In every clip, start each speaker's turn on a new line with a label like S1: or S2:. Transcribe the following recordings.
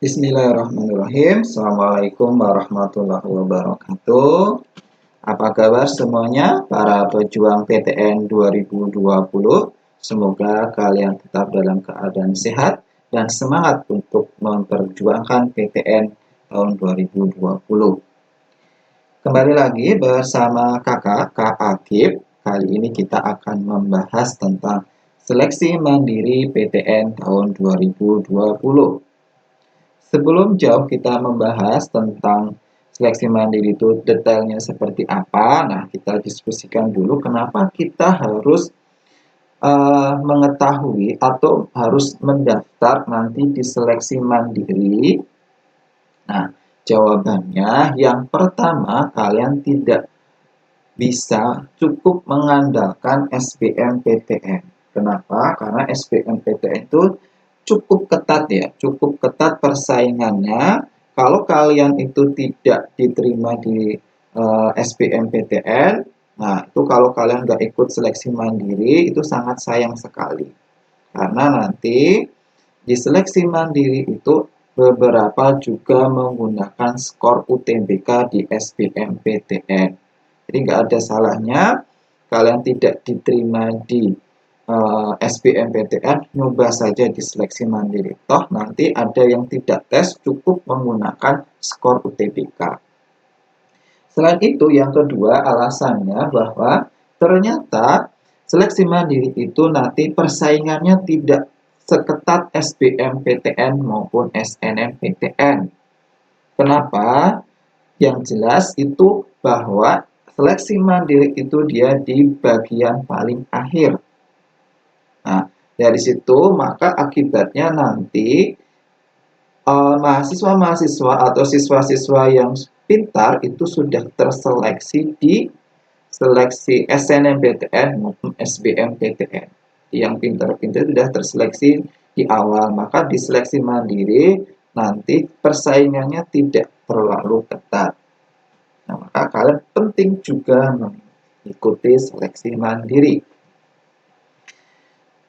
S1: Bismillahirrahmanirrahim. Assalamualaikum warahmatullahi wabarakatuh. Apa kabar semuanya para pejuang PTN 2020? Semoga kalian tetap dalam keadaan sehat dan semangat untuk memperjuangkan PTN tahun 2020. Kembali lagi bersama Kak Akib. Kali ini kita akan membahas tentang seleksi mandiri PTN tahun 2020. Sebelum jauh kita membahas tentang seleksi mandiri itu detailnya seperti apa, nah kita diskusikan dulu kenapa kita harus mengetahui atau harus mendaftar nanti di seleksi mandiri. Nah, jawabannya yang pertama kalian tidak bisa cukup mengandalkan SBMPTN. Kenapa? Karena SBMPTN itu cukup ketat ya, cukup ketat persaingannya. Kalau kalian itu tidak diterima di SBMPTN, nah itu kalau kalian nggak ikut seleksi mandiri itu sangat sayang sekali. Karena nanti di seleksi mandiri itu beberapa juga menggunakan skor UTBK di SBMPTN. Jadi nggak ada salahnya kalian tidak diterima di SBMPTN, nyoba saja di seleksi mandiri. Toh nanti ada yang tidak tes, cukup menggunakan skor UTBK. Selain itu, yang kedua alasannya bahwa ternyata seleksi mandiri itu nanti persaingannya tidak seketat SBMPTN maupun SNMPTN. Kenapa? Yang jelas itu bahwa seleksi mandiri itu dia di bagian paling akhir. Nah, dari situ maka akibatnya nanti mahasiswa-mahasiswa atau siswa-siswa yang pintar itu sudah terseleksi di seleksi SNMPTN maupun SBMPTN. Yang pintar-pintar sudah terseleksi di awal, maka di seleksi mandiri nanti persaingannya tidak terlalu ketat. Nah, maka kalian penting juga mengikuti seleksi mandiri.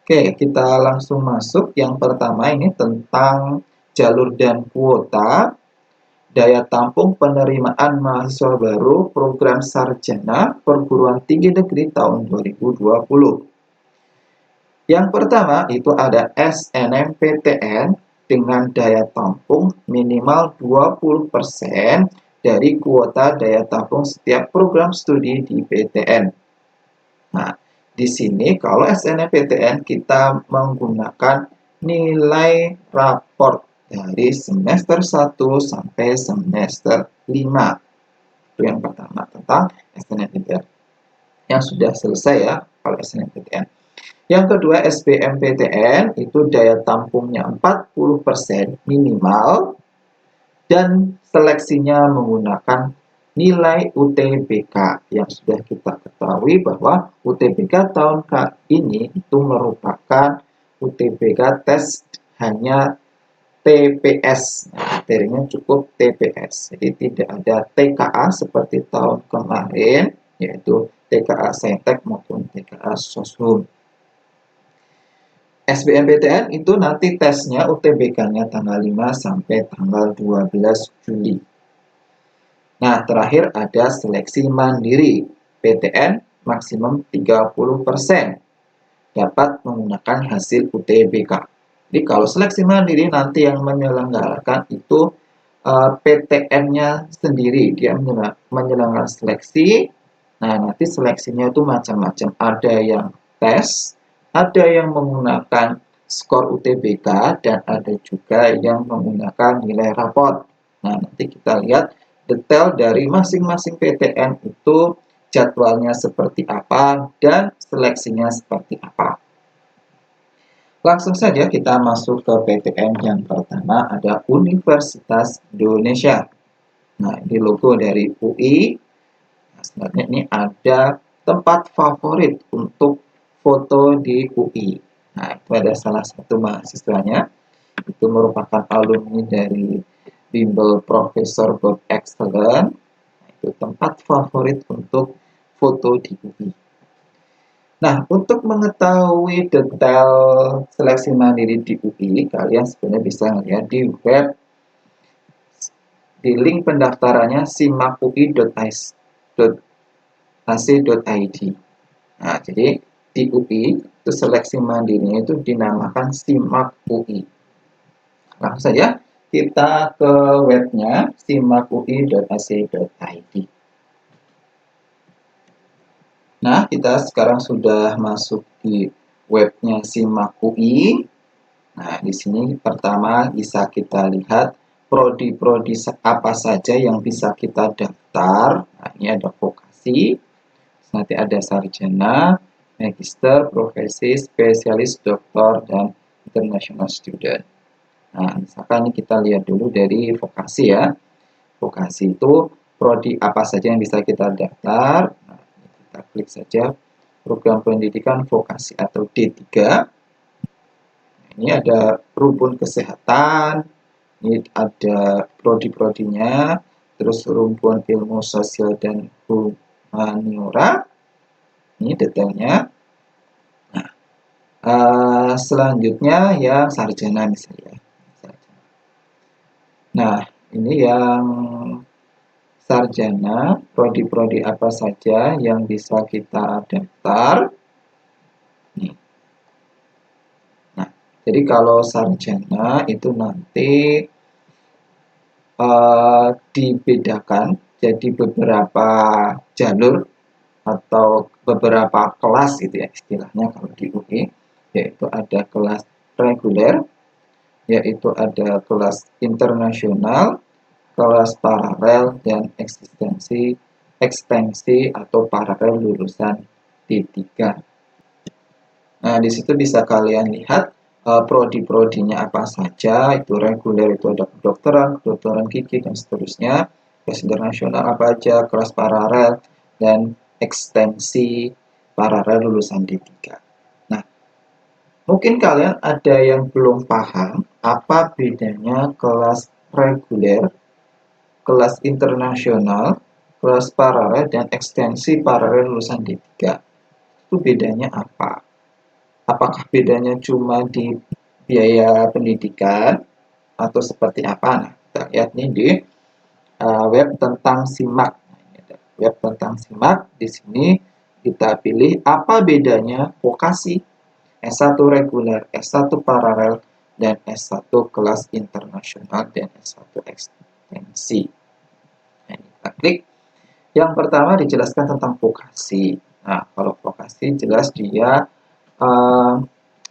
S1: Oke, kita langsung masuk. Yang pertama ini tentang jalur dan kuota, daya tampung penerimaan mahasiswa baru program sarjana perguruan tinggi negeri tahun 2020. Yang pertama itu ada SNMPTN dengan daya tampung minimal 20% dari kuota daya tampung setiap program studi di PTN. Nah, di sini kalau SNMPTN kita menggunakan nilai raport dari semester 1 sampai semester 5. Itu yang pertama tentang SNMPTN. Yang sudah selesai ya kalau SNMPTN. Yang kedua SBMPTN itu daya tampungnya 40% minimal dan seleksinya menggunakan nilai UTBK yang sudah kita ketahui bahwa UTBK tahun ini itu merupakan UTBK tes hanya TPS, materinya cukup TPS, jadi tidak ada TKA seperti tahun kemarin, yaitu TKA Saintek maupun TKA Soshum. SBMPTN itu nanti tesnya UTBK-nya tanggal 5 sampai tanggal 12 Juli. Nah, terakhir ada seleksi mandiri. PTN maksimum 30% dapat menggunakan hasil UTBK. Jadi kalau seleksi mandiri nanti yang menyelenggarakan itu PTN-nya sendiri, dia menyelenggarakan seleksi. Nah, nanti seleksinya itu macam-macam. Ada yang tes, ada yang menggunakan skor UTBK, dan ada juga yang menggunakan nilai raport. Nah, nanti kita lihat detail dari masing-masing PTN itu jadwalnya seperti apa dan seleksinya seperti apa. Langsung saja kita masuk ke PTN yang pertama, ada Universitas Indonesia. Nah, ini logo dari UI. Nah, sebenarnya ini ada tempat favorit untuk foto di UI. Nah, itu ada salah satu mahasiswanya. Itu merupakan alumni dari bimbel Profesor Bob Excellent. Nah, itu tempat favorit untuk foto di UI. Nah, untuk mengetahui detail seleksi mandiri di UI, kalian sebenarnya bisa lihat di web di link pendaftarannya simakui.ac.id. Nah, jadi di UI itu seleksi mandirinya itu dinamakan Simak UI. Langsung saja kita ke webnya simakui.ac.id. Nah, kita sekarang sudah masuk di webnya Simak UI. Nah, di sini pertama bisa kita lihat prodi-prodi apa saja yang bisa kita daftar. Nah, ini ada vokasi, nanti ada sarjana, magister, profesi, spesialis, doktor, dan international student. Nah, misalkan kita lihat dulu dari vokasi ya. Vokasi itu prodi apa saja yang bisa kita daftar. Nah, kita klik saja program pendidikan vokasi atau D3. Ini ada rumpun kesehatan, ini ada prodi-prodinya, terus rumpun ilmu sosial dan humaniora, ini detailnya. Nah, selanjutnya yang sarjana misalnya. Nah, ini yang sarjana, prodi-prodi apa saja yang bisa kita daftar. Nih. Nah, jadi kalau sarjana itu nanti dibedakan jadi beberapa jalur atau beberapa kelas gitu ya istilahnya kalau di UI, yaitu ada kelas reguler, yaitu ada kelas internasional, kelas paralel, dan ekstensi atau paralel lulusan D3. Nah, di situ bisa kalian lihat prodi-prodinya apa saja. Itu reguler itu ada kedokteran gigi, dan seterusnya. Kelas internasional apa aja, kelas paralel, dan ekstensi paralel lulusan D3. Nah, mungkin kalian ada yang belum paham apa bedanya kelas reguler, kelas internasional, kelas paralel, dan ekstensi paralel lulusan D3. Itu bedanya apa? Apakah bedanya cuma di biaya pendidikan atau seperti apa? Nah, kita lihat nih di web tentang SIMAK. Web tentang SIMAK, di sini kita pilih apa bedanya vokasi, S1 reguler, S1 paralel, dan S1 kelas internasional, dan S1 ekstensi. Nah, kita klik. Yang pertama dijelaskan tentang vokasi. Nah, kalau vokasi jelas dia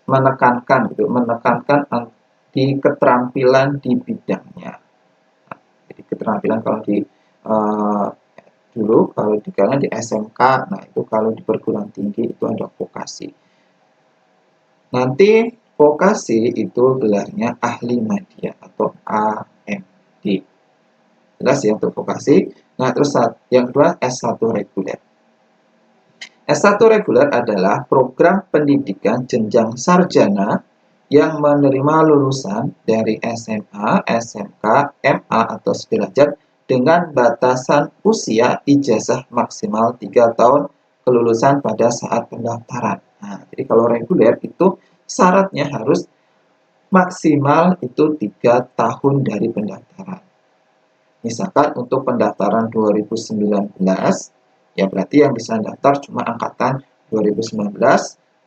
S1: menekankan di keterampilan di bidangnya. Nah, jadi keterampilan kalau di dulu kalau di SMK, nah itu kalau di perguruan tinggi itu ada vokasi. Nanti vokasi itu gelarnya ahli media atau AMD. Jelas ya untuk vokasi. Nah, terus yang kedua S1 reguler. S1 reguler adalah program pendidikan jenjang sarjana yang menerima lulusan dari SMA, SMK, MA atau sederajat dengan batasan usia ijazah maksimal 3 tahun kelulusan pada saat pendaftaran. Nah, jadi kalau reguler itu syaratnya harus maksimal itu 3 tahun dari pendaftaran. Misalkan untuk pendaftaran 2019, ya berarti yang bisa daftar cuma angkatan 2019,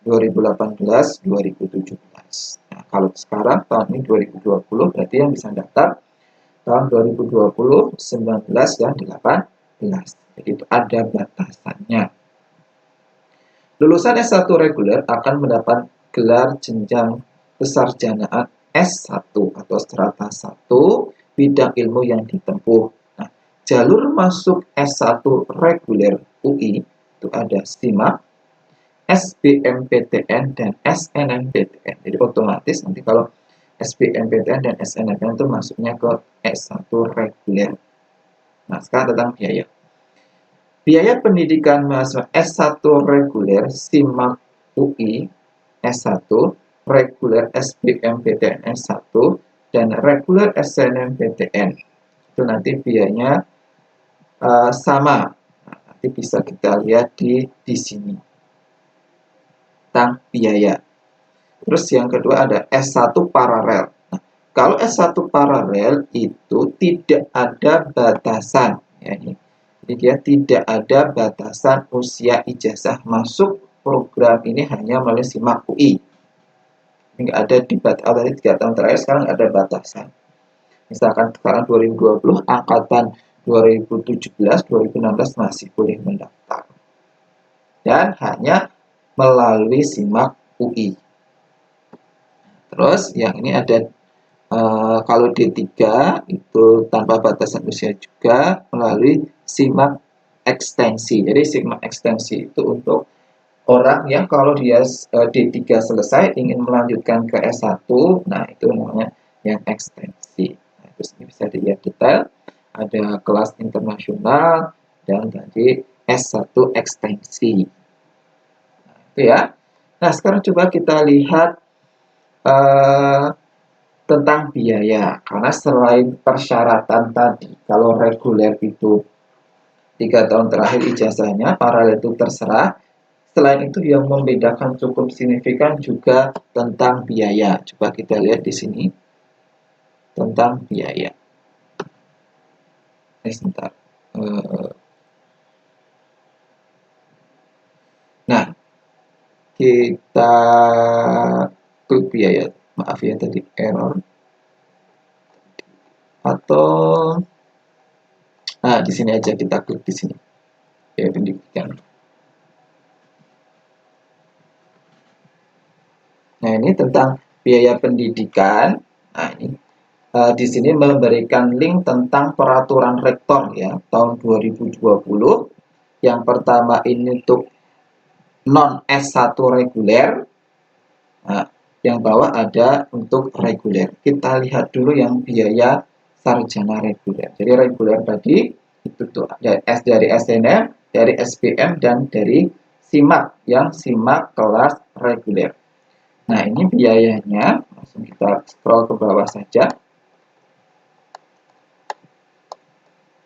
S1: 2018, 2017. Nah, kalau sekarang tahun ini 2020, berarti yang bisa daftar tahun 2020, 19, dan 18. Jadi itu ada batasannya. Lulusan S1 reguler akan mendapat gelar jenjang kesarjanaan S1 atau strata 1 bidang ilmu yang ditempuh. Nah, jalur masuk S1 reguler UI itu ada SIMAK, SBMPTN, dan SNMPTN. Jadi otomatis nanti kalau SBMPTN dan SNMPTN itu masuknya ke S1 reguler. Nah, sekarang tentang biaya. Biaya pendidikan mahasiswa S1 reguler SIMAK UI S1, reguler SBMPTN S1, dan reguler SNMPTN. Itu nanti biayanya sama. Nah, nanti bisa kita lihat di sini tentang biaya. Terus yang kedua ada S1 paralel. Nah, Kalau S1 paralel itu tidak ada batasan, ya ini. Jadi dia tidak ada batasan usia ijazah masuk program ini hanya melalui SIMAK UI. Nggak ada di dari 3 tahun terakhir sekarang nggak ada batasan. Misalkan sekarang 2020, angkatan 2017, 2016 masih boleh mendaftar. Dan hanya melalui SIMAK UI. Terus yang ini ada kalau D3 itu tanpa batasan usia juga melalui SIMAK ekstensi. Jadi SIMAK ekstensi itu untuk orang yang kalau dia D3 selesai ingin melanjutkan ke S1, nah itu namanya yang ekstensi. Nah, terus ini bisa dilihat detail, ada kelas internasional dan tadi S1 ekstensi. Nah, itu ya. Nah, sekarang coba kita lihat tentang biaya. Karena selain persyaratan tadi, kalau reguler itu 3 tahun terakhir ijazahnya, paralel itu terserah. Selain itu yang membedakan cukup signifikan juga tentang biaya. Coba kita lihat di sini tentang biaya. Sebentar. Nah, kita klik biaya. Maaf ya tadi error. Atau di sini aja kita klik di sini. Biaya pendidikan. Nah, ini tentang biaya pendidikan. Nah, ini di sini memberikan link tentang peraturan rektor ya tahun 2020. Yang pertama ini untuk non S1 reguler. Nah, yang bawah ada untuk reguler. Kita lihat dulu yang biaya sarjana reguler. Jadi reguler tadi itu tuh dari SNM, dari SBM dan dari SIMAK yang SIMAK kelas reguler. Nah, ini biayanya, langsung kita scroll ke bawah saja.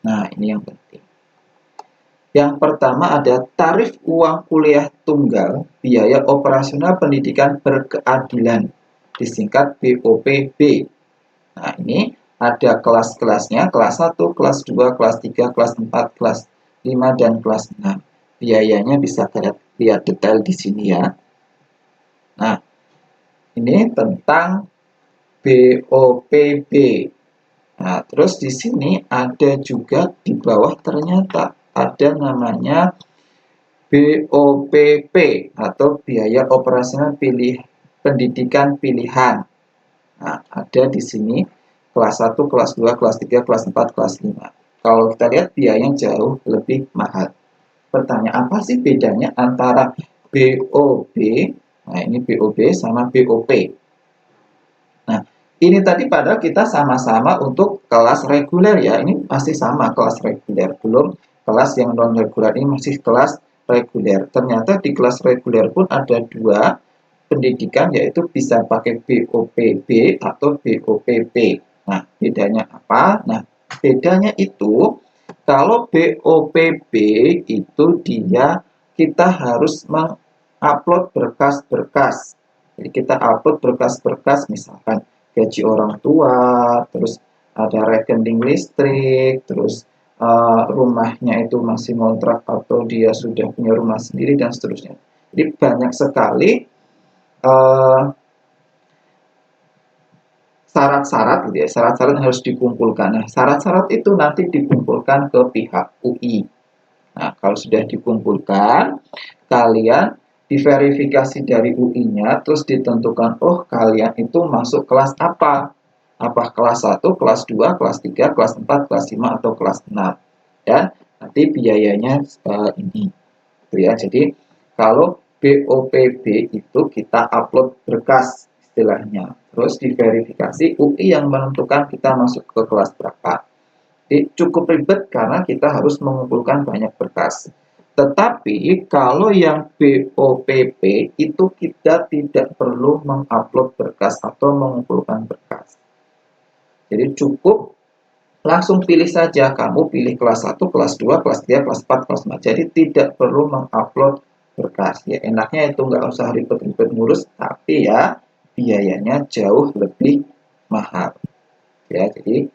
S1: Nah, ini yang penting. Yang pertama ada tarif uang kuliah tunggal biaya operasional pendidikan berkeadilan, disingkat BOPB. Nah, ini ada kelas-kelasnya, kelas 1, kelas 2, kelas 3, kelas 4, kelas 5, dan kelas 6. Biayanya bisa lihat detail di sini ya. Nah, ini tentang BOPB. Nah, terus di sini ada juga di bawah ternyata ada namanya BOPP atau biaya operasional pendidikan pilihan. Nah, ada di sini kelas 1, kelas 2, kelas 3, kelas 4, kelas 5. Kalau kita lihat biayanya jauh lebih mahal. Pertanyaan apa sih bedanya antara BOB, nah ini BOB sama BOP. Nah, ini tadi padahal kita sama-sama untuk kelas reguler ya, ini masih sama kelas reguler, belum kelas yang non reguler, ini masih kelas reguler. Ternyata di kelas reguler pun ada dua pendidikan, yaitu bisa pakai BOPB atau BOPP. Nah, bedanya apa? Nah, bedanya itu kalau BOPB itu kita harus mengupload berkas-berkas. Jadi kita upload berkas-berkas, misalkan gaji orang tua, terus ada rekening listrik, terus rumahnya itu masih ngontrak atau dia sudah punya rumah sendiri dan seterusnya. Jadi banyak sekali syarat-syarat gitu ya, syarat-syarat yang harus dikumpulkan. Nah, syarat-syarat itu nanti dikumpulkan ke pihak UI. Nah, kalau sudah dikumpulkan, kalian diverifikasi dari UI-nya, terus ditentukan, oh kalian itu masuk kelas apa? Apa kelas 1, kelas 2, kelas 3, kelas 4, kelas 5, atau kelas 6. Dan nanti biayanya ini. Gitu ya. Jadi, kalau BOPB itu kita upload berkas istilahnya. Terus diverifikasi, UI yang menentukan kita masuk ke kelas berapa. Jadi cukup ribet karena kita harus mengumpulkan banyak berkas. Tetapi kalau yang BOPP itu kita tidak perlu mengupload berkas atau mengumpulkan berkas. Jadi cukup langsung pilih saja, kamu pilih kelas 1, kelas 2, kelas 3, kelas 4, kelas 5. Jadi tidak perlu mengupload berkas. Ya enaknya itu nggak usah ribet-ribet ngurus, tapi ya biayanya jauh lebih mahal. Ya, jadi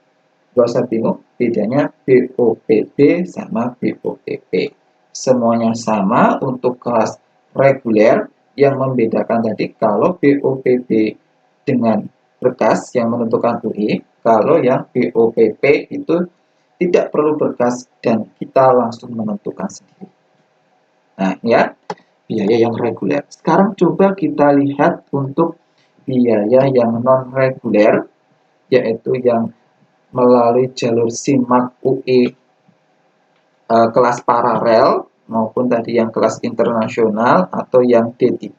S1: nggak usah bingung, bedanya BOPB sama BOPP. Semuanya sama untuk kelas reguler, yang membedakan tadi kalau BOPB dengan berkas yang menentukan UI, kalau yang BOPP itu tidak perlu berkas dan kita langsung menentukan sendiri. Nah, ya, biaya yang reguler. Sekarang coba kita lihat untuk biaya yang non-reguler, yaitu yang melalui jalur SIMAK UI kelas paralel maupun tadi yang kelas internasional atau yang D3,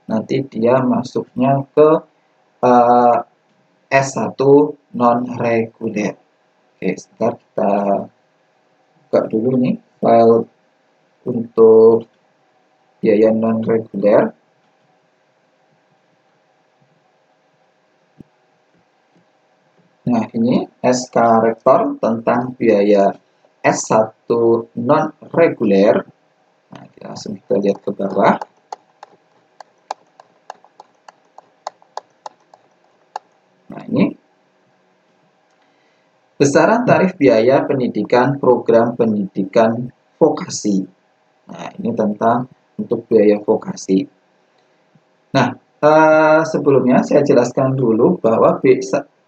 S1: nanti dia masuknya ke S1 non-reguler. Oke, sebentar kita buka dulu nih file untuk biaya non-reguler. Nah, ini SK Rektor tentang biaya S1 non-reguler. Nah, langsung kita lihat ke bawah. Nah, ini besaran tarif biaya pendidikan program pendidikan vokasi. Nah, ini tentang untuk biaya vokasi. Nah, sebelumnya saya jelaskan dulu bahwa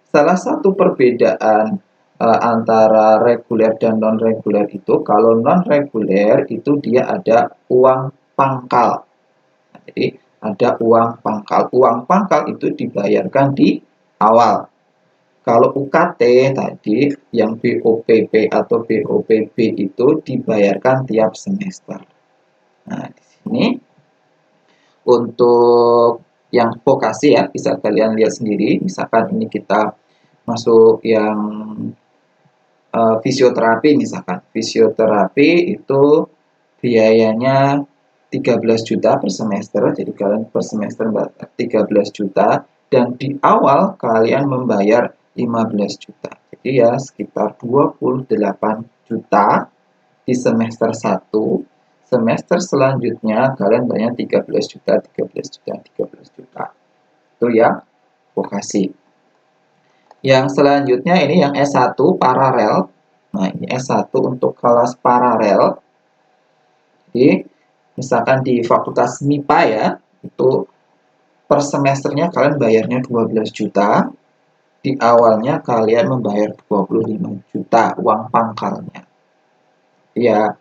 S1: salah satu perbedaan antara reguler dan non-reguler itu, kalau non-reguler itu dia ada uang pangkal. Nah, jadi ada uang pangkal. Uang pangkal itu dibayarkan di awal. Kalau UKT tadi yang BOPP atau BOPB itu dibayarkan tiap semester. Nah, di sini untuk yang vokasi ya, bisa kalian lihat sendiri. Misalkan ini kita masuk yang fisioterapi misalkan. Fisioterapi itu biayanya 13 juta per semester. Jadi kalian per semester 13 juta dan di awal kalian membayar 15 juta. Jadi ya sekitar 28 juta di semester 1. Semester selanjutnya kalian bayar 13 juta, 13 juta, 13 juta. Itu ya vokasi. Yang selanjutnya ini yang S1 paralel. Nah, ini S1 untuk kelas paralel. Jadi, misalkan di Fakultas MIPA ya, itu per semesternya kalian bayarnya 12 juta. Di awalnya kalian membayar 25 juta uang pangkalnya. Ya,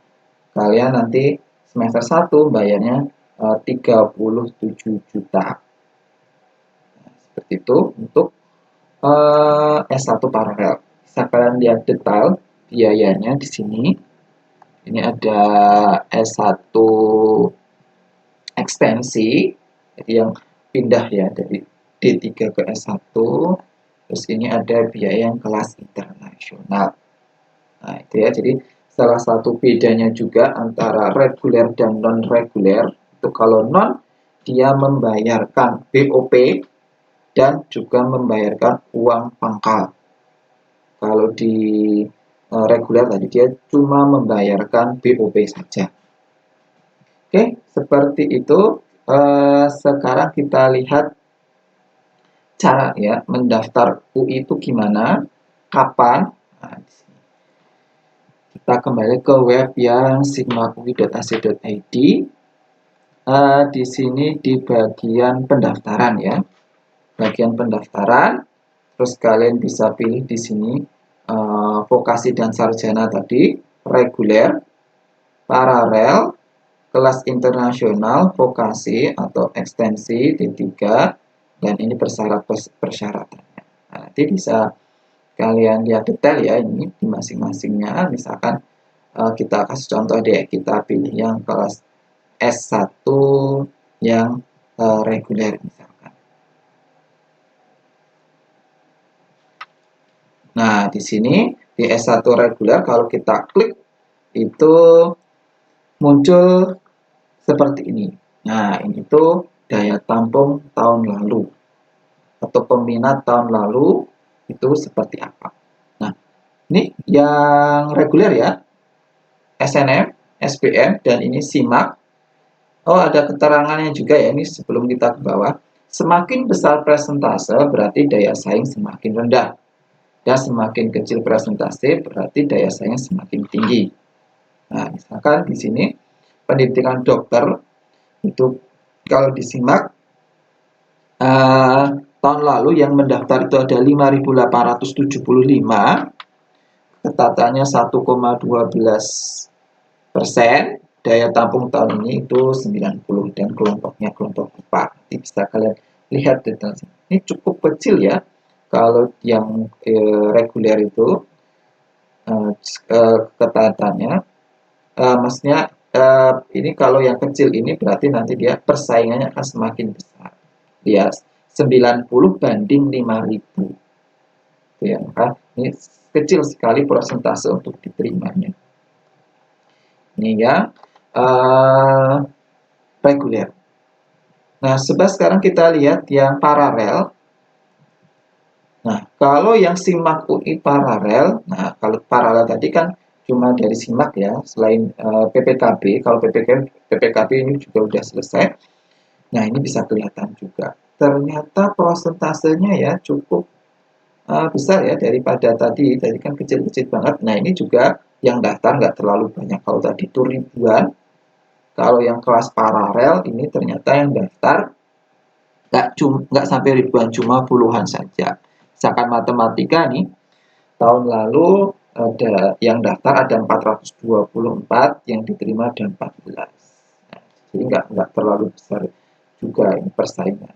S1: kalian nanti semester 1 bayarnya 37 juta. Nah, seperti itu untuk S1 paralel. Bisa kalian lihat detail biayanya di sini. Ini ada S1 ekstensi, jadi yang pindah ya dari D3 ke S1. Terus ini ada biaya yang kelas internasional. Nah, itu ya. Jadi salah satu bedanya juga antara reguler dan non-reguler, itu kalau non dia membayarkan BOP dan juga membayarkan uang pangkal. Kalau di reguler tadi dia cuma membayarkan BOP saja. Oke, seperti itu. Sekarang kita lihat cara ya mendaftar UI itu gimana, kapan. Nah, kita kembali ke web yang sigmaui.ac.id. Di sini di bagian pendaftaran ya. Bagian pendaftaran, terus kalian bisa pilih di sini vokasi dan sarjana tadi, reguler, paralel, kelas internasional, vokasi atau ekstensi D3, dan ini persyaratannya. Nah, nanti bisa kalian lihat detail ya ini di masing-masingnya. Misalkan kita kasih contoh deh, kita pilih yang kelas S1 yang reguler misalkan. Nah, di sini di S1 reguler kalau kita klik itu muncul seperti ini. Nah, ini tuh daya tampung tahun lalu atau peminat tahun lalu itu seperti apa. Nah, ini yang reguler ya, SNM, SBM, dan ini SIMAK. Oh, ada keterangannya juga ya, ini sebelum kita ke bawah. Semakin besar persentase berarti daya saing semakin rendah. Dan semakin kecil persentase berarti daya saing semakin tinggi. Nah, misalkan di sini pendidikan dokter itu kalau disimak tahun lalu yang mendaftar itu ada 5.875, ketatannya 1,12%, daya tampung tahun ini itu 90 dan kelompoknya kelompok IPA. Nanti bisa kalian lihat detailnya. Ini cukup kecil ya. Kalau yang reguler itu ketatannya, maksudnya ini kalau yang kecil ini berarti nanti dia persaingannya akan semakin besar. Dia 90 banding 5.000. Ya, maka ini kecil sekali persentase untuk diterimanya. Ini ya reguler. Nah, sekarang kita lihat yang paralel. Nah, kalau yang SIMAK UI paralel, nah kalau paralel tadi kan cuma dari SIMAK ya, selain PPKB, kalau PPKB ini juga sudah selesai. Nah, ini bisa kelihatan juga. Ternyata persentasenya ya cukup besar ya daripada tadi kan kecil-kecil banget. Nah, ini juga yang daftar nggak terlalu banyak. Kalau tadi itu ribuan, kalau yang kelas paralel ini ternyata yang daftar nggak sampai ribuan, cuma puluhan saja. Misalkan matematika nih, tahun lalu ada yang daftar ada 424, yang diterima ada 14. Nah, jadi nggak terlalu besar juga ini persaingan.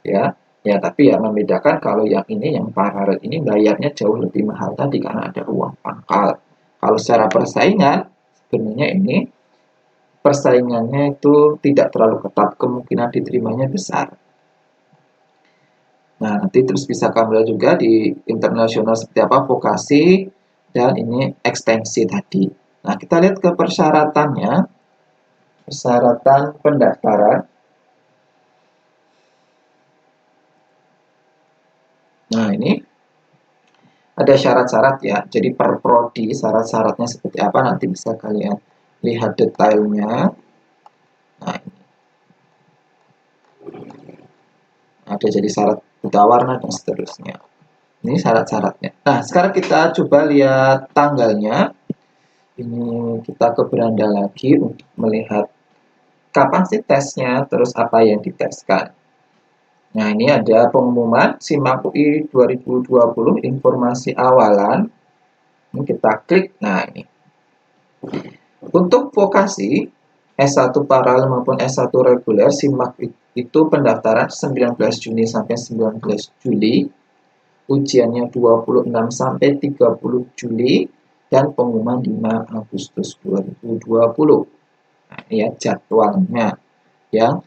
S1: Ya, tapi ya membedakan kalau yang ini, yang paralel ini bayarnya jauh lebih mahal tadi karena ada uang pangkal. Kalau secara persaingan, sebenarnya ini persaingannya itu tidak terlalu ketat, kemungkinan diterimanya besar. Nah, nanti terus bisa kamu lihat juga di internasional seperti apa vokasi dan ini ekstensi tadi. Nah, kita lihat ke persyaratannya. Persyaratan pendaftaran. Nah, ini ada syarat-syarat ya. Jadi per prodi syarat-syaratnya seperti apa nanti bisa kalian lihat detailnya. Nah, ini. Ada jadi syarat buta warna dan seterusnya. Ini syarat-syaratnya. Nah, sekarang kita coba lihat tanggalnya. Ini kita ke beranda lagi untuk melihat kapan sih tesnya, terus apa yang diteskan. Nah, ini ada pengumuman SIMAK UI 2020 informasi awalan. Ini kita klik. Nah, ini. Untuk vokasi S1 paralel maupun S1 reguler SIMAK itu pendaftaran 19 Juni sampai 19 Juli. Ujiannya 26 sampai 30 Juli dan pengumuman 5 Agustus 2020. Nah, ini ya jadwalnya. Ya.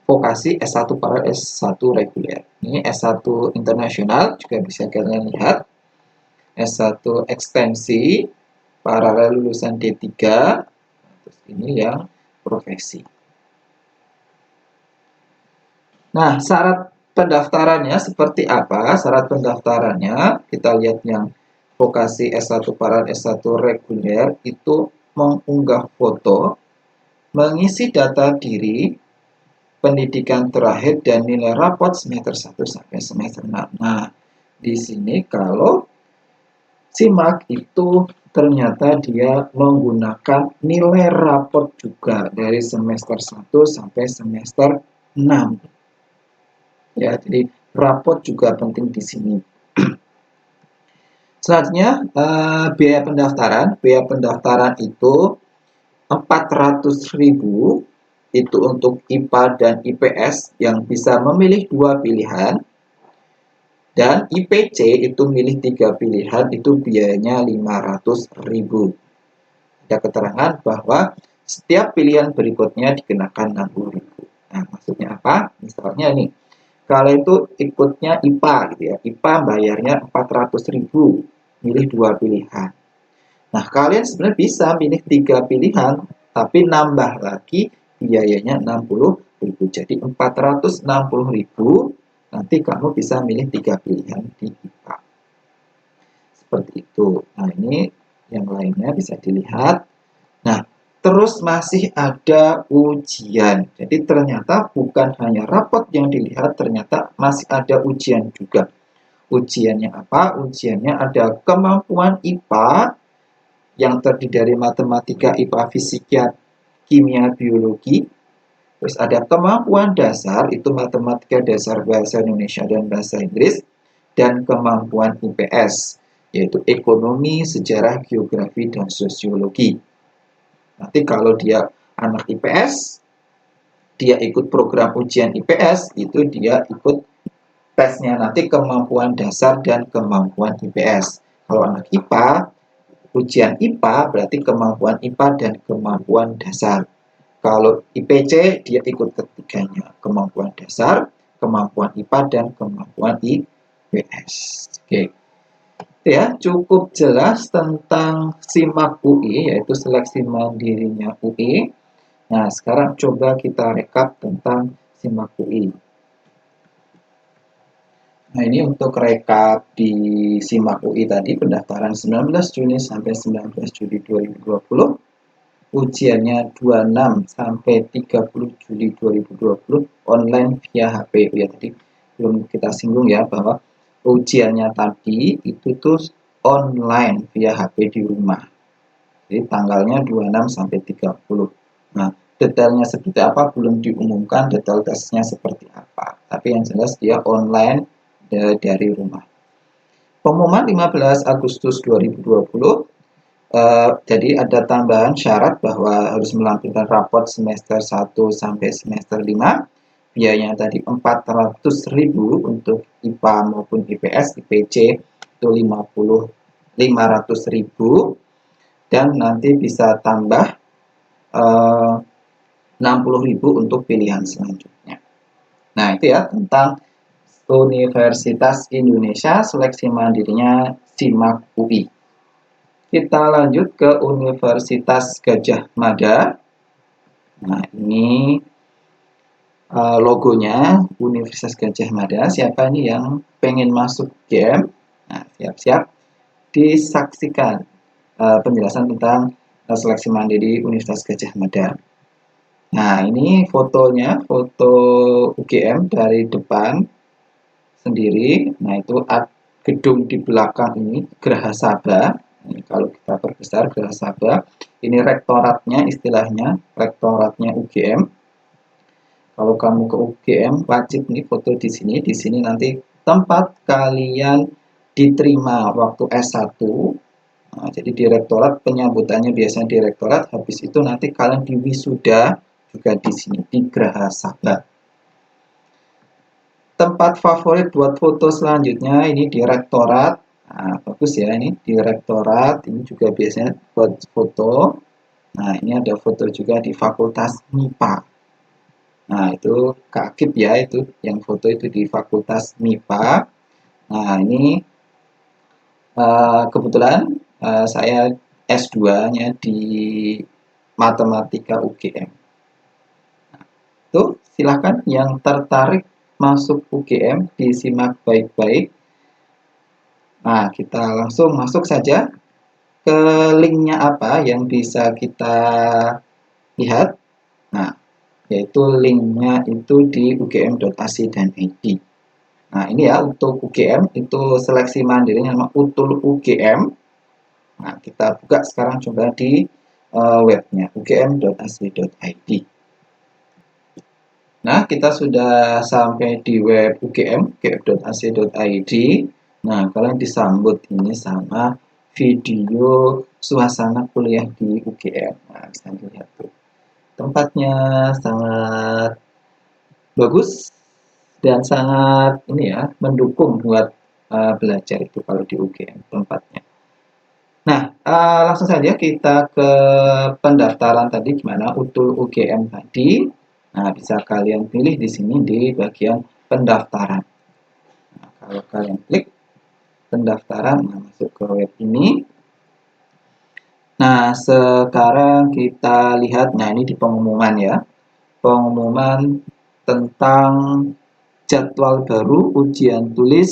S1: Vokasi S1 paralel S1 reguler. Ini S1 internasional juga bisa kalian lihat. S1 ekstensi paralel lulusan D3. Terus ini yang profesi. Nah, syarat pendaftarannya seperti apa? Syarat pendaftarannya kita lihat yang vokasi S1 paralel S1 reguler itu mengunggah foto, mengisi data diri, pendidikan terakhir dan nilai rapot semester 1 sampai semester 6. Nah, di sini kalau SIMAK itu ternyata dia menggunakan nilai rapot juga dari semester 1 sampai semester 6. Ya, jadi rapot juga penting di sini. Selanjutnya, biaya pendaftaran. Biaya pendaftaran itu 400.000 itu untuk IPA dan IPS yang bisa memilih 2 pilihan. Dan IPC itu milih 3 pilihan, itu biayanya 500.000. Ada keterangan bahwa setiap pilihan berikutnya dikenakan 60.000. Nah, maksudnya apa? Misalnya nih, kalau itu ikutnya IPA gitu ya, IPA bayarnya 400.000, milih 2 pilihan. Nah, kalian sebenarnya bisa milih 3 pilihan, tapi nambah lagi biayanya 60.000. Jadi 460.000, nanti kamu bisa milih 3 pilihan di IPA. Seperti itu. Nah, ini yang lainnya bisa dilihat. Nah, Terus masih ada ujian. Jadi ternyata bukan hanya rapot yang dilihat, ternyata masih ada ujian juga. Ujiannya apa? Ujiannya ada kemampuan IPA yang terdiri dari matematika, IPA, fisika, kimia, biologi. Terus ada kemampuan dasar, itu matematika dasar bahasa Indonesia dan bahasa Inggris. Dan kemampuan IPS, yaitu ekonomi, sejarah, geografi, dan sosiologi. Nanti kalau dia anak IPS, dia ikut program ujian IPS, itu dia ikut tesnya nanti kemampuan dasar dan kemampuan IPS. Kalau anak IPA, ujian IPA berarti kemampuan IPA dan kemampuan dasar. Kalau IPC, dia ikut ketiganya, kemampuan dasar, kemampuan IPA, dan kemampuan IPS. Oke. Ya, cukup jelas tentang SIMAK UI, yaitu seleksi mandirinya UI. Nah, sekarang coba kita rekap tentang SIMAK UI. Nah, ini untuk rekap di SIMAK UI tadi, pendaftaran 19 Juni sampai 19 Juli 2020. Ujiannya 26 sampai 30 Juli 2020, online via HP. Ya, tadi belum kita singgung ya, bahwa ujiannya tadi itu tuh online via HP di rumah. Jadi tanggalnya 26 sampai 30. Nah, detailnya seperti apa belum diumumkan, detail tesnya seperti apa. Tapi yang jelas dia online dari rumah. Pengumuman 15 Agustus 2020. Jadi ada tambahan syarat bahwa harus melampirkan raport semester 1 sampai semester 5. Biayanya tadi 400.000 untuk IPA maupun IPS, IPC itu 500.000 dan nanti bisa tambah 60.000 untuk pilihan selanjutnya. Nah, itu ya tentang Universitas Indonesia seleksi mandirinya SIMAK UI. Kita lanjut ke Universitas Gadjah Mada. Nah, ini logonya Universitas Gadjah Mada. Siapa ini yang pengen masuk game? Nah, siap-siap disaksikan penjelasan tentang seleksi mandiri Universitas Gadjah Mada. Nah, ini fotonya, foto UGM dari depan sendiri. Nah, itu gedung di belakang ini, Geraha Sabha. Ini kalau kita perbesar Geraha Sabha. Ini rektoratnya, istilahnya rektoratnya UGM. Kalau kamu ke UGM wajib nih foto di sini. Di sini nanti tempat kalian diterima waktu S1. Nah, jadi direktorat penyambutannya biasanya direktorat. Habis itu nanti kalian diwisuda juga di sini di Geraha Sabha. Tempat favorit buat foto selanjutnya ini di rektorat. Nah, bagus ya ini di rektorat. Ini juga biasanya buat foto. Nah, ini ada foto juga di Fakultas MIPA. Nah, itu Kak Akib ya, itu yang foto itu di Fakultas MIPA. Nah, ini kebetulan saya S2-nya di Matematika UGM. Nah, itu silakan yang tertarik masuk UGM disimak baik-baik. Nah, kita langsung masuk saja ke linknya apa yang bisa kita lihat. Nah, yaitu linknya itu di ugm.ac.id. Nah, ini ya untuk UGM, itu seleksi mandirinya nama Utul UGM. Nah, kita buka sekarang coba di webnya ugm.ac.id. Nah, kita sudah sampai di web UGM, ugm.ac.id. Nah, kalian disambut ini sama video suasana kuliah di UGM. Nah, bisa dilihat tuh. Tempatnya sangat bagus dan sangat ini ya, mendukung buat belajar itu kalau di UGM tempatnya. Nah, langsung saja kita ke pendaftaran tadi gimana Utul UGM tadi. Nah, bisa kalian pilih di sini di bagian pendaftaran. Nah, kalau kalian klik pendaftaran, nah masuk ke web ini. Nah, sekarang kita lihat, nah ini di pengumuman ya. Pengumuman tentang jadwal baru ujian tulis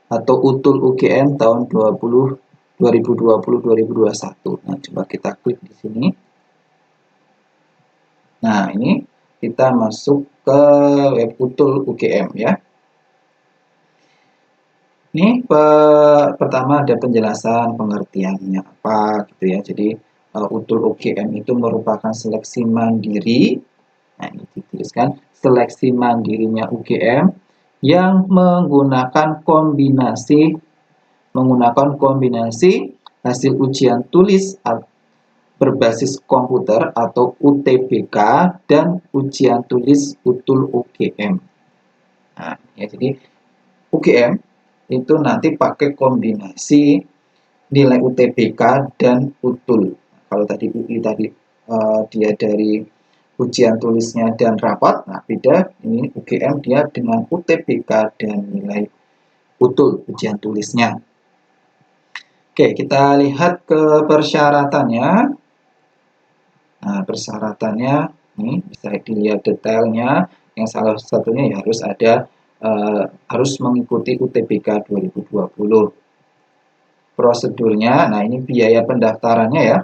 S1: atau Utul UGM tahun 2020-2021. Nah, coba kita klik di sini. Nah, ini kita masuk ke web utul UGM ya. Ini pertama ada penjelasan pengertiannya apa gitu ya. Jadi utul UGM itu merupakan seleksi mandiri. Nah, ini dituliskan seleksi mandirinya UGM yang menggunakan kombinasi hasil ujian tulis berbasis komputer atau UTBK dan ujian tulis utul UGM. Nah, ya, jadi UGM itu nanti pakai kombinasi nilai UTBK dan utul. Kalau tadi UI tadi dia dari ujian tulisnya dan rapat, nah beda ini UGM dia dengan UTBK dan nilai utul ujian tulisnya. Oke, kita lihat ke persyaratannya. Nah, persyaratannya ini bisa dilihat detailnya. Yang salah satunya ya harus mengikuti UTBK 2020. Prosedurnya, nah ini biaya pendaftarannya ya.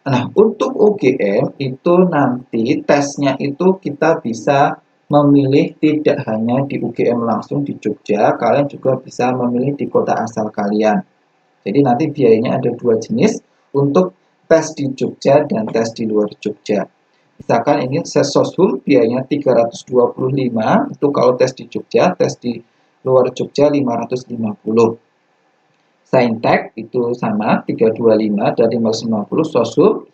S1: Nah, untuk UGM itu nanti tesnya itu kita bisa memilih tidak hanya di UGM langsung di Jogja, kalian juga bisa memilih di kota asal kalian. Jadi nanti biayanya ada dua jenis untuk tes di Jogja dan tes di luar Jogja. Misalkan ini Soshum biayanya 325, itu kalau tes di Jogja, tes di luar Jogja 550. Saintek itu sama 325 dan 550. Soshum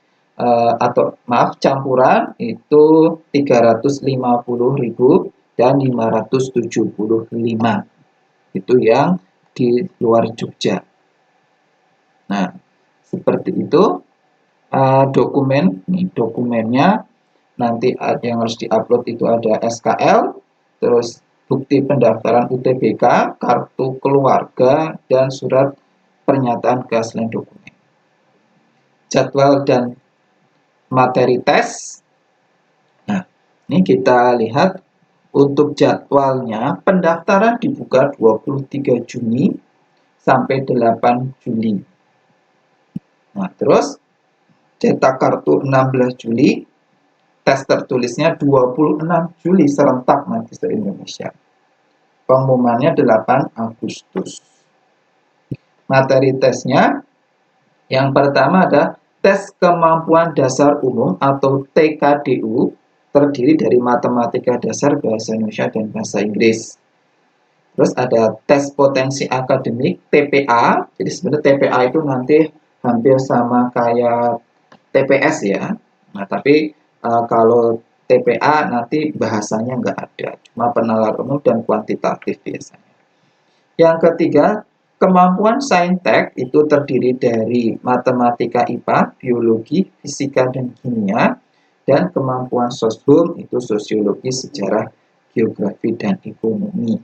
S1: atau maaf campuran itu 350.000 dan 575. Itu yang di luar Jogja. Nah, seperti itu. Dokumennya nanti yang harus diupload itu ada SKL, terus bukti pendaftaran UTBK, kartu keluarga, dan surat pernyataan keaslian dokumen. Jadwal dan materi tes. Nah, ini kita lihat untuk jadwalnya, pendaftaran dibuka 23 Juni sampai 8 Juli. Nah, terus cetak kartu 16 Juli, tes tertulisnya 26 Juli serentak nanti se-Indonesia. Pengumumannya 8 Agustus. Materi tesnya yang pertama ada tes kemampuan dasar umum atau TKDU, terdiri dari matematika dasar, bahasa Indonesia, dan bahasa Inggris. Terus ada tes potensi akademik TPA. Jadi sebenarnya TPA itu nanti hampir sama kayak TPS ya. Nah, tapi kalau TPA nanti bahasanya nggak ada, cuma penalaran umum dan kuantitatif biasanya. Yang ketiga, kemampuan saintek itu terdiri dari matematika IPA, biologi, fisika, dan kimia, dan kemampuan soshum itu sosiologi, sejarah, geografi, dan ekonomi.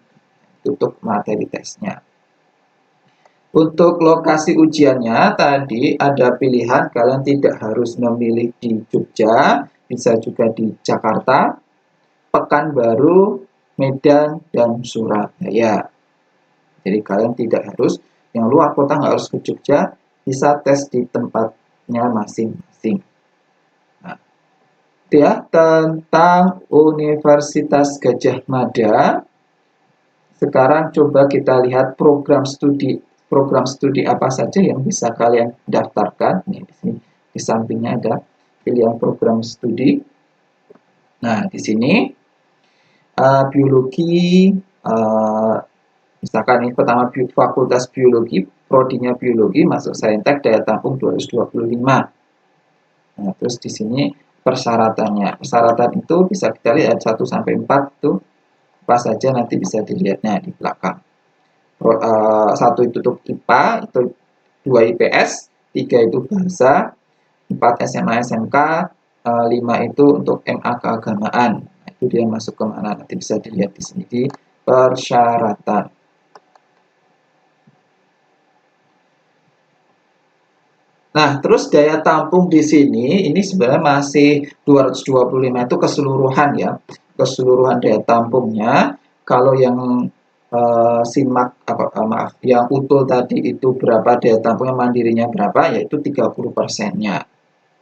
S1: Untuk materi tesnya. Untuk lokasi ujiannya tadi ada pilihan, kalian tidak harus memilih di Jogja, bisa juga di Jakarta, Pekanbaru, Medan, dan Surabaya. Jadi kalian tidak harus, yang luar kota nggak harus ke Jogja, bisa tes di tempatnya masing-masing. Nah, itu ya tentang Universitas Gadjah Mada. Sekarang coba kita lihat program studi apa saja yang bisa kalian daftarkan. Nih, di sini di sampingnya ada pilihan program studi. Nah, di sini biologi, misalkan ini pertama Fakultas Biologi, prodinya biologi, masuk Saintek, daya tampung 225. Nah, terus di sini persyaratannya. Persyaratan itu bisa kita lihat 1 sampai 4 itu apa saja, nanti bisa dilihatnya di belakang. 1 itu untuk IPA, itu 2 IPS, 3 itu bahasa, 4 SMA SMK, 5 itu untuk MA keagamaan. Nah, itu dia masuk ke mana, nanti bisa dilihat di sini di persyaratan. Nah, terus daya tampung di sini ini sebenarnya masih 225 itu keseluruhan ya. Keseluruhan daya tampungnya. Kalau yang yang utul tadi itu berapa daya tampungnya, mandirinya berapa, yaitu 30%-nya.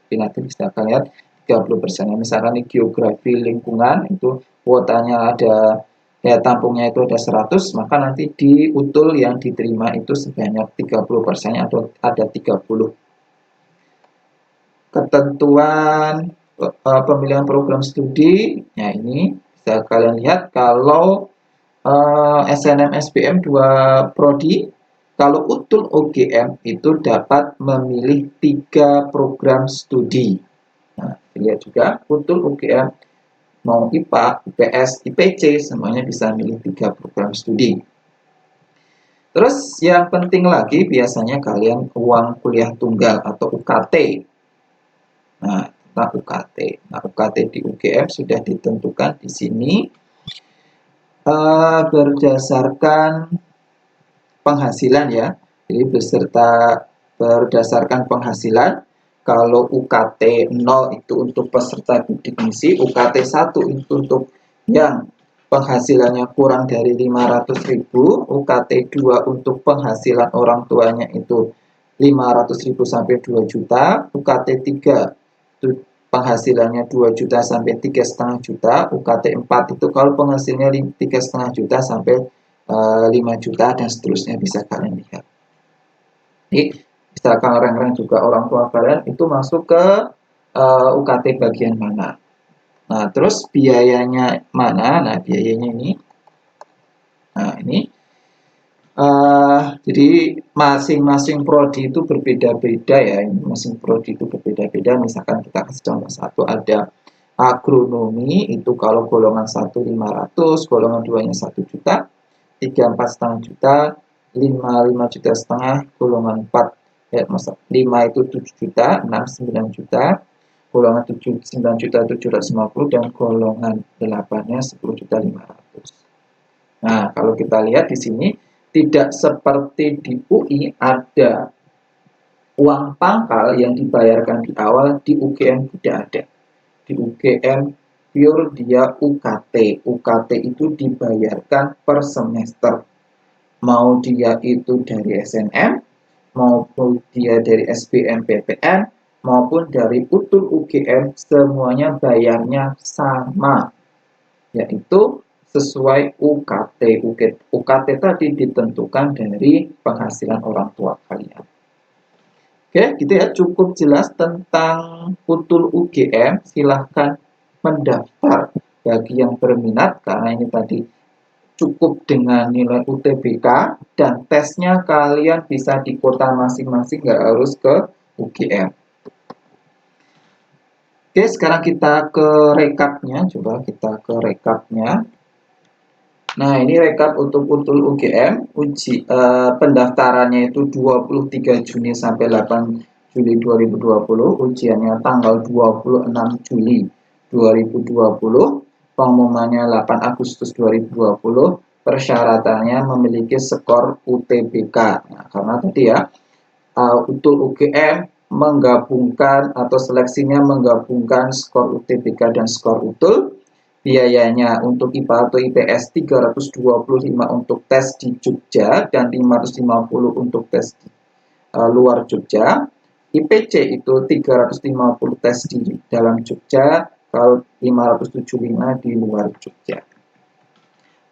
S1: Jadi nanti bisa kalian lihat 30%. Misalkan di geografi lingkungan itu kuotanya ada daya tampungnya itu ada 100, maka nanti di utul yang diterima itu sebanyak 30% atau ada 30. Ketentuan pemilihan program studi, ya ini bisa kalian lihat kalau SNM SBM 2 prodi, kalau utul UGM itu dapat memilih 3 program studi. Nah, dilihat juga utul UGM mau IPA, IPS, IPC semuanya bisa milih 3 program studi. Terus yang penting lagi biasanya kalian uang kuliah tunggal atau UKT. Nah, tentang UKT. Nah, UKT di UGM sudah ditentukan di sini berdasarkan penghasilan ya. Jadi berdasarkan penghasilan. Kalau UKT 0 itu untuk peserta bidik misi, UKT 1 itu untuk yang penghasilannya kurang dari 500.000, UKT 2 untuk penghasilan orang tuanya itu 500.000 sampai 2 juta, UKT 3 itu penghasilannya 2 juta sampai 3,5 juta, UKT 4 itu kalau penghasilannya 3,5 juta sampai 5 juta dan seterusnya bisa kalian lihat. Jadi misalkan orang-orang juga orang tua kalian itu masuk ke UKT bagian mana. Nah, terus biayanya mana? Nah, biayanya ini. Nah, ini. Jadi masing-masing prodi itu berbeda-beda ya. Masing prodi itu berbeda-beda. Misalkan kita kasih contoh satu ada agronomi itu kalau golongan 1 500, golongan 2-nya 1 juta, 3 4,5 juta, 5 juta setengah, golongan 4 5 itu 7 juta, 6 9 juta, golongan 7 9 juta 750 dan golongan 8-nya 10 juta 500. Nah, kalau kita lihat di sini tidak seperti di UI ada uang pangkal yang dibayarkan di awal, di UGM tidak ada. Di UGM pure dia UKT. UKT itu dibayarkan per semester. Mau dia itu dari SNM, maupun dia dari SBMPTN, maupun dari utul UGM, semuanya bayarnya sama, yaitu sesuai UKT. UKT tadi ditentukan dari penghasilan orang tua kalian. Oke, gitu ya, cukup jelas tentang utul UGM. Silahkan mendaftar bagi yang berminat, karena ini tadi cukup dengan nilai UTBK dan tesnya kalian bisa di kota masing-masing, nggak harus ke UGM. Oke, sekarang kita ke rekapnya. Coba kita ke rekapnya. Nah, ini rekap untuk utul UGM. Pendaftarannya itu 23 Juni sampai 8 Juli 2020. Ujiannya tanggal 26 Juli 2020. Pengumumannya 8 Agustus 2020. Persyaratannya memiliki skor UTBK. Nah, karena tadi ya, utul UGM menggabungkan atau seleksinya menggabungkan skor UTBK dan skor utul. Biayanya untuk IPA atau IPS 325 untuk tes di Jogja dan 550 untuk tes di luar Jogja. IPC itu 350 tes di dalam Jogja, kalau 575 di luar Jogja.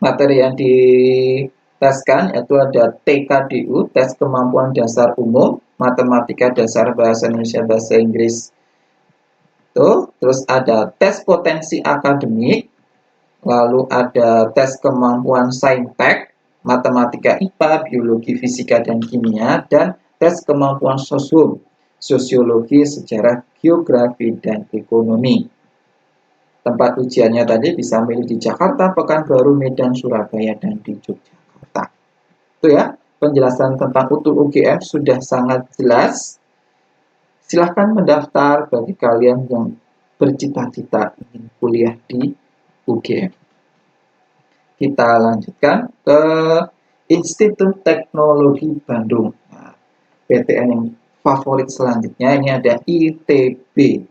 S1: Materi yang diteskan yaitu ada TKDU, tes kemampuan dasar umum, matematika dasar, bahasa Indonesia, bahasa Inggris. Terus ada tes potensi akademik, lalu ada tes kemampuan saintek, matematika IPA, biologi, fisika, dan kimia, dan tes kemampuan sosum, sosiologi, sejarah, geografi, dan ekonomi. Tempat ujiannya tadi bisa milih di Jakarta, Pekanbaru, Medan, Surabaya, dan di Yogyakarta. Itu ya, penjelasan tentang utul UGM sudah sangat jelas. Silahkan mendaftar bagi kalian yang bercita-cita ingin kuliah di UGM. Kita lanjutkan ke Institut Teknologi Bandung. Nah, PTN yang favorit selanjutnya ini ada ITB.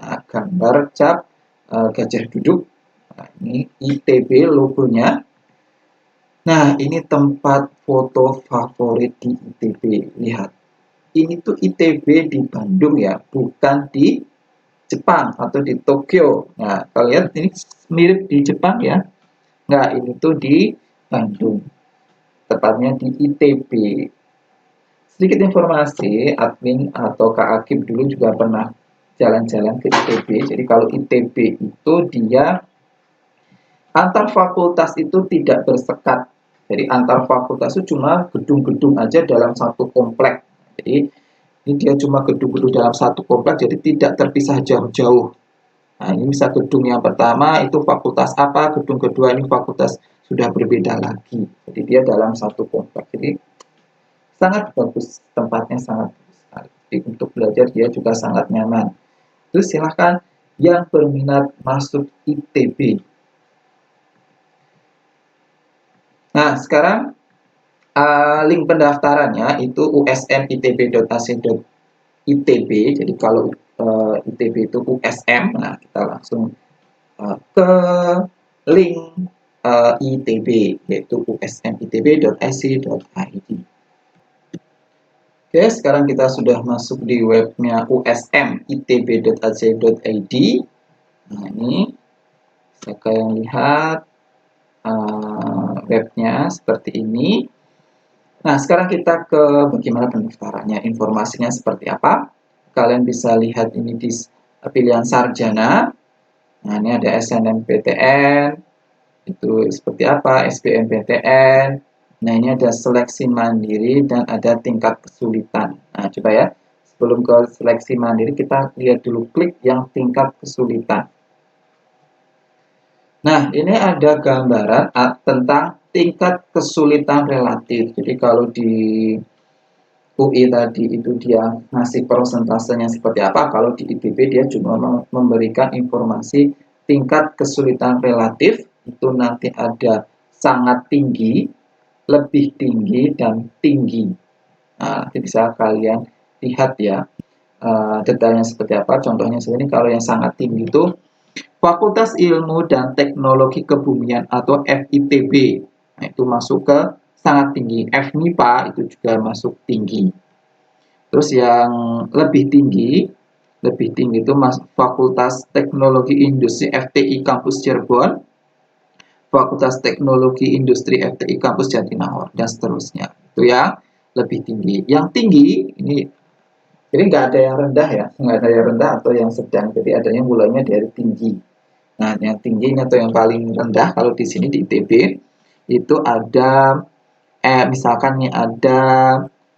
S1: Nah, gambar cap gajah duduk. Nah, ini ITB logonya. Nah, ini tempat foto favorit di ITB. Lihat. Ini tuh ITB di Bandung ya, bukan di Jepang atau di Tokyo. Nah, kalian ini mirip di Jepang ya. Nggak, ini tuh di Bandung. Tepatnya di ITB. Sedikit informasi, admin atau Kak Akib dulu juga pernah jalan-jalan ke ITB. Jadi kalau ITB itu dia antar fakultas itu tidak bersekat. Jadi antar fakultas itu cuma gedung-gedung aja dalam satu komplek. Jadi ini dia cuma gedung-gedung dalam satu komplek, jadi tidak terpisah jauh-jauh. Nah, ini bisa gedung yang pertama itu fakultas apa, gedung kedua ini fakultas sudah berbeda lagi. Jadi dia dalam satu komplek. Jadi sangat bagus, tempatnya sangat bagus sekali. Jadi untuk belajar dia juga sangat nyaman. Terus silahkan yang berminat masuk ITB. Nah, sekarang link pendaftarannya itu usmitb.ac.itb. Jadi kalau ITB itu USM, nah kita langsung ke link ITB yaitu usmitb.ac.id. Oke, sekarang kita sudah masuk di webnya usmitb.ac.id. Nah, ini bisa kalian lihat webnya seperti ini. Nah, sekarang kita ke bagaimana pendaftarannya, informasinya seperti apa. Kalian bisa lihat ini di pilihan sarjana. Nah, ini ada SNMPTN, itu seperti apa, SBMPTN. Nah, ini ada seleksi mandiri dan ada tingkat kesulitan. Nah, coba ya, sebelum ke seleksi mandiri, kita lihat dulu klik yang tingkat kesulitan. Nah, ini ada gambaran tentang tingkat kesulitan relatif. Jadi kalau di UI tadi itu dia ngasih persentasenya seperti apa, kalau di ITB dia cuma memberikan informasi tingkat kesulitan relatif, itu nanti ada sangat tinggi, lebih tinggi, dan tinggi. Nah, nanti bisa kalian lihat ya detailnya seperti apa. Contohnya seperti ini, kalau yang sangat tinggi itu Fakultas Ilmu dan Teknologi Kebumian atau FITB. Nah, itu masuk ke sangat tinggi. FMIPA itu juga masuk tinggi. Terus yang lebih tinggi itu Fakultas Teknologi Industri FTI Kampus Cirebon, Fakultas Teknologi Industri FTI Kampus Jatinangor, dan seterusnya. Itu yang lebih tinggi. Yang tinggi ini jadi nggak ada yang rendah ya, nggak ada yang rendah atau yang sedang. Jadi adanya mulainya dari tinggi. Nah, yang tingginya atau yang paling rendah kalau di sini di ITB itu ada misalkan nih ada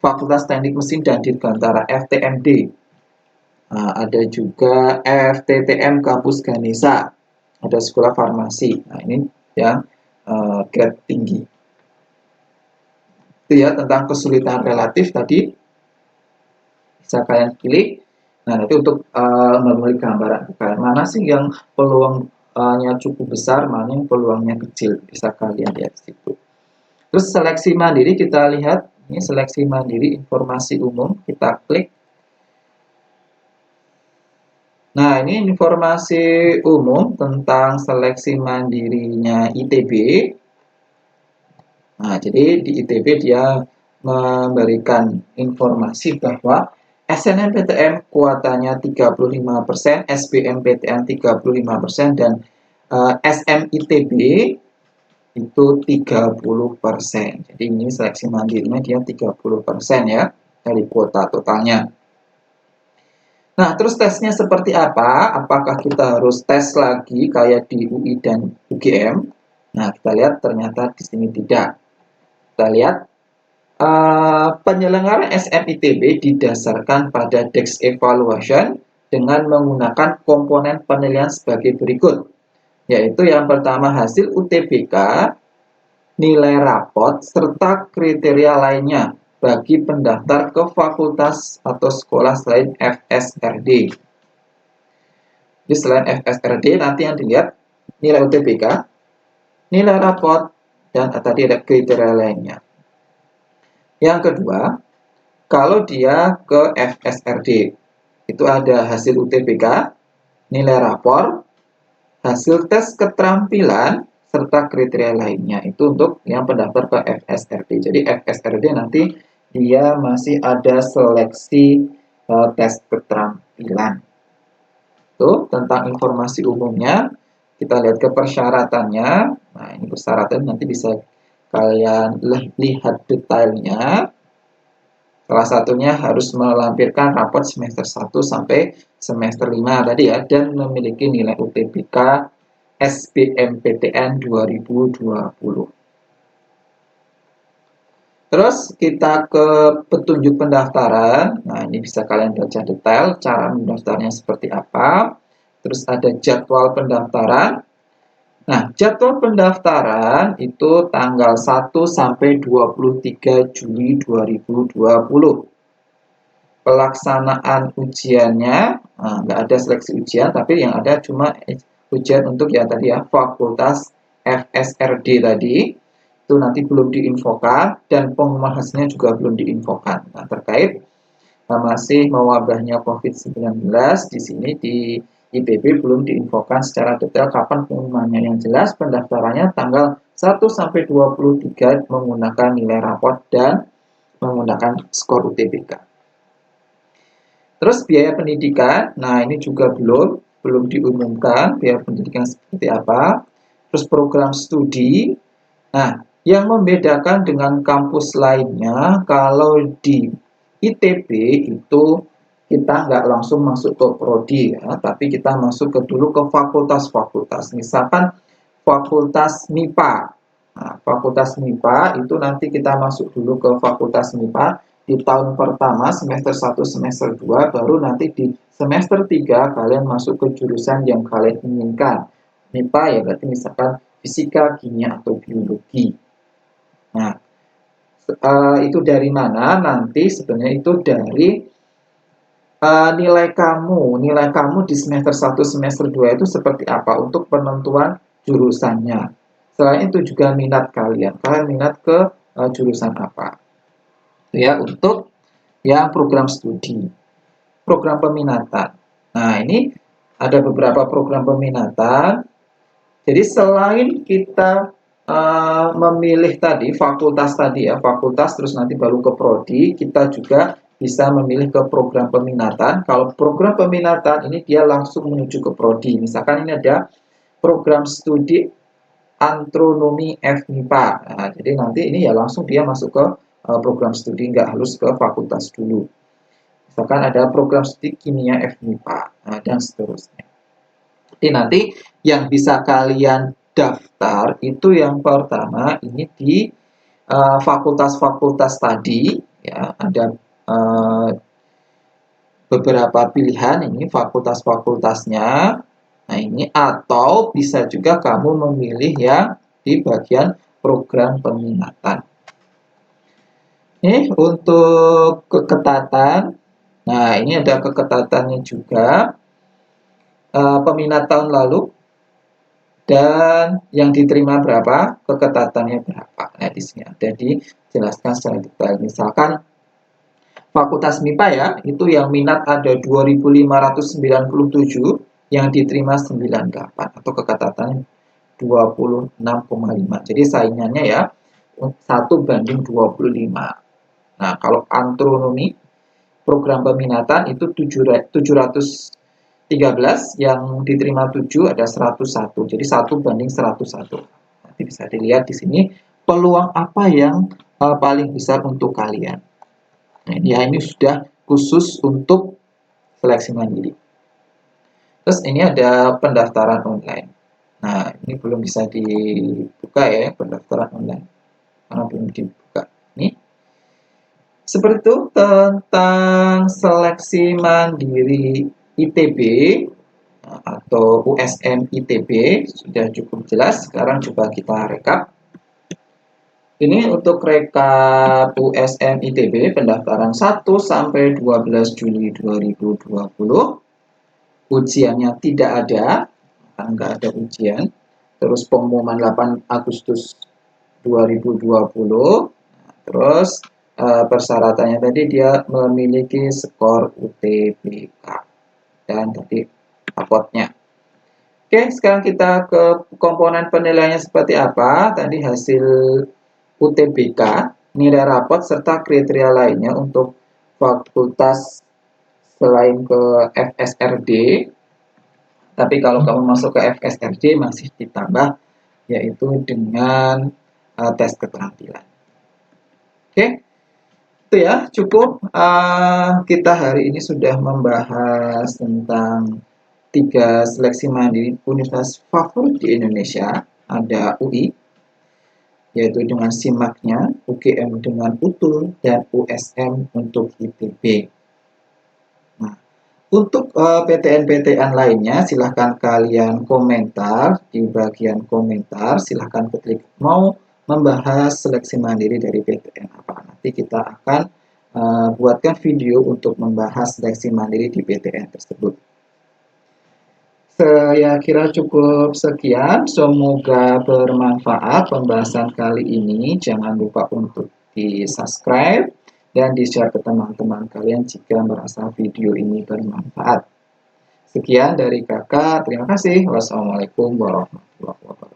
S1: Fakultas Teknik Mesin dan Dirgantara FTMD. Nah, ada juga FTTM Kampus Ganesha. Ada Sekolah Farmasi. Nah, ini yang grade tinggi. Itu ya tentang kesulitan relatif tadi. Bisa kalian pilih. Nah, nanti untuk memberi gambaran mana sih yang peluangnya cukup besar, mana yang peluangnya kecil, bisa kalian lihat di situ. Terus seleksi mandiri kita lihat, ini seleksi mandiri informasi umum, kita klik. Nah, ini informasi umum tentang seleksi mandirinya ITB. Nah, jadi di ITB dia memberikan informasi bahwa SNMPTN kuotanya 35%, SBMPTN 35%, dan SMITB itu 30%. Jadi ini seleksi mandirinya dia 30% ya dari kuota totalnya. Nah, terus tesnya seperti apa? Apakah kita harus tes lagi kayak di UI dan UGM? Nah, kita lihat ternyata di sini tidak. Kita lihat penyelenggaraan SMITB didasarkan pada Dex Evaluation dengan menggunakan komponen penilaian sebagai berikut, yaitu yang pertama hasil UTBK, nilai rapot, serta kriteria lainnya bagi pendaftar ke fakultas atau sekolah selain FSRD. Jadi selain FSRD nanti yang dilihat nilai UTBK, nilai rapot, dan tadi ada kriteria lainnya. Yang kedua, kalau dia ke FSRD, itu ada hasil UTBK, nilai rapor, hasil tes keterampilan, serta kriteria lainnya. Itu untuk yang pendaftar ke FSRD. Jadi FSRD nanti dia masih ada seleksi tes keterampilan. Tuh, tentang informasi umumnya. Kita lihat ke persyaratannya. Nah, ini persyaratan nanti bisa kalian lihat detailnya. Salah satunya harus melampirkan rapot semester 1 sampai semester 5 tadi ya, dan memiliki nilai UTBK SBMPTN 2020. Terus kita ke petunjuk pendaftaran. Nah, ini bisa kalian baca detail cara mendaftarnya seperti apa. Terus ada jadwal pendaftaran. Nah, jadwal pendaftaran itu tanggal 1 sampai 23 Juli 2020. Pelaksanaan ujiannya, nah, nggak ada seleksi ujian, tapi yang ada cuma ujian untuk ya tadi ya, fakultas FSRD tadi, itu nanti belum diinfokan, dan pengumuman hasilnya juga belum diinfokan. Nah, terkait masih mewabahnya COVID-19, di sini di IPB belum diinfokan secara detail kapan pengumumannya. Yang jelas pendaftarannya tanggal 1 sampai 23 menggunakan nilai rapot dan menggunakan skor UTBK. Terus biaya pendidikan, nah ini juga belum diumumkan biaya pendidikan seperti apa. Terus program studi. Nah, yang membedakan dengan kampus lainnya, kalau di ITB itu kita nggak langsung masuk ke prodi ya, tapi kita masuk dulu ke fakultas-fakultas. Misalkan fakultas MIPA. Nah, fakultas MIPA itu nanti kita masuk dulu ke fakultas MIPA di tahun pertama semester 1, semester 2, baru nanti di semester 3 kalian masuk ke jurusan yang kalian inginkan. MIPA ya berarti misalkan fisika, kimia, atau biologi. Nah, itu dari mana? Nanti sebenarnya itu dari nilai kamu di semester 1, semester 2 itu seperti apa untuk penentuan jurusannya. Selain itu juga minat kalian minat ke jurusan apa. Ya, untuk yang program studi. Program peminatan. Nah, ini ada beberapa program peminatan. Jadi selain kita memilih tadi fakultas tadi ya, fakultas terus nanti baru ke prodi, kita juga bisa memilih ke program peminatan. Kalau program peminatan ini dia langsung menuju ke prodi. Misalkan ini ada program studi astronomi FMIPA. Nah, jadi nanti ini ya langsung dia masuk ke program studi, nggak harus ke fakultas dulu. Misalkan ada program studi kimia FMIPA, dan seterusnya. Jadi nanti yang bisa kalian daftar itu yang pertama ini di fakultas-fakultas tadi ya, ada beberapa pilihan ini fakultas-fakultasnya. Nah, ini atau bisa juga kamu memilih yang di bagian program peminatan. Ini untuk keketatan. Nah, ini ada keketatannya juga. Peminat tahun lalu dan yang diterima berapa, keketatannya berapa. Nah, di sini ada dijelaskan secara detail. Misalkan Fakultas MIPA ya, itu yang minat ada 2.597, yang diterima 98 atau keketatannya 26,5. Jadi saingannya ya 1:25. Nah, kalau astronomi program peminatan itu 713, yang diterima 7 ada 101. Jadi 1:101. Nanti bisa dilihat di sini peluang apa yang paling besar untuk kalian. Nah, ya ini sudah khusus untuk seleksi mandiri. Terus ini ada pendaftaran online. Nah, ini belum bisa dibuka ya pendaftaran online karena belum dibuka. Ini seperti itu tentang seleksi mandiri ITB atau USM ITB sudah cukup jelas. Sekarang coba kita rekap. Ini untuk rekap USM ITB pendaftaran 1 sampai 12 Juli 2020. Ujiannya tidak ada, nggak ada ujian. Terus pengumuman 8 Agustus 2020. Terus persyaratannya tadi dia memiliki skor UTBK dan tadi rapotnya. Oke, sekarang kita ke komponen penilaiannya seperti apa. Tadi hasil UTBK, nilai rapot, serta kriteria lainnya untuk fakultas selain ke FSRD. Tapi kalau kamu masuk ke FSRD masih ditambah, yaitu dengan tes keterampilan. Oke, itu ya cukup. Kita hari ini sudah membahas tentang 3 seleksi mandiri universitas favorit di Indonesia. Ada UI, yaitu dengan SIMAK-nya, UGM dengan UTUL, dan USM untuk ITB. Nah, untuk PTN-PTN lainnya, silahkan kalian komentar di bagian komentar. Silahkan ketik mau membahas seleksi mandiri dari PTN apa. Nanti kita akan buatkan video untuk membahas seleksi mandiri di PTN tersebut. Saya kira cukup sekian. Semoga bermanfaat pembahasan kali ini. Jangan lupa untuk di-subscribe dan di-share ke teman-teman kalian jika merasa video ini bermanfaat. Sekian dari Kakak. Terima kasih. Wassalamualaikum warahmatullahi wabarakatuh.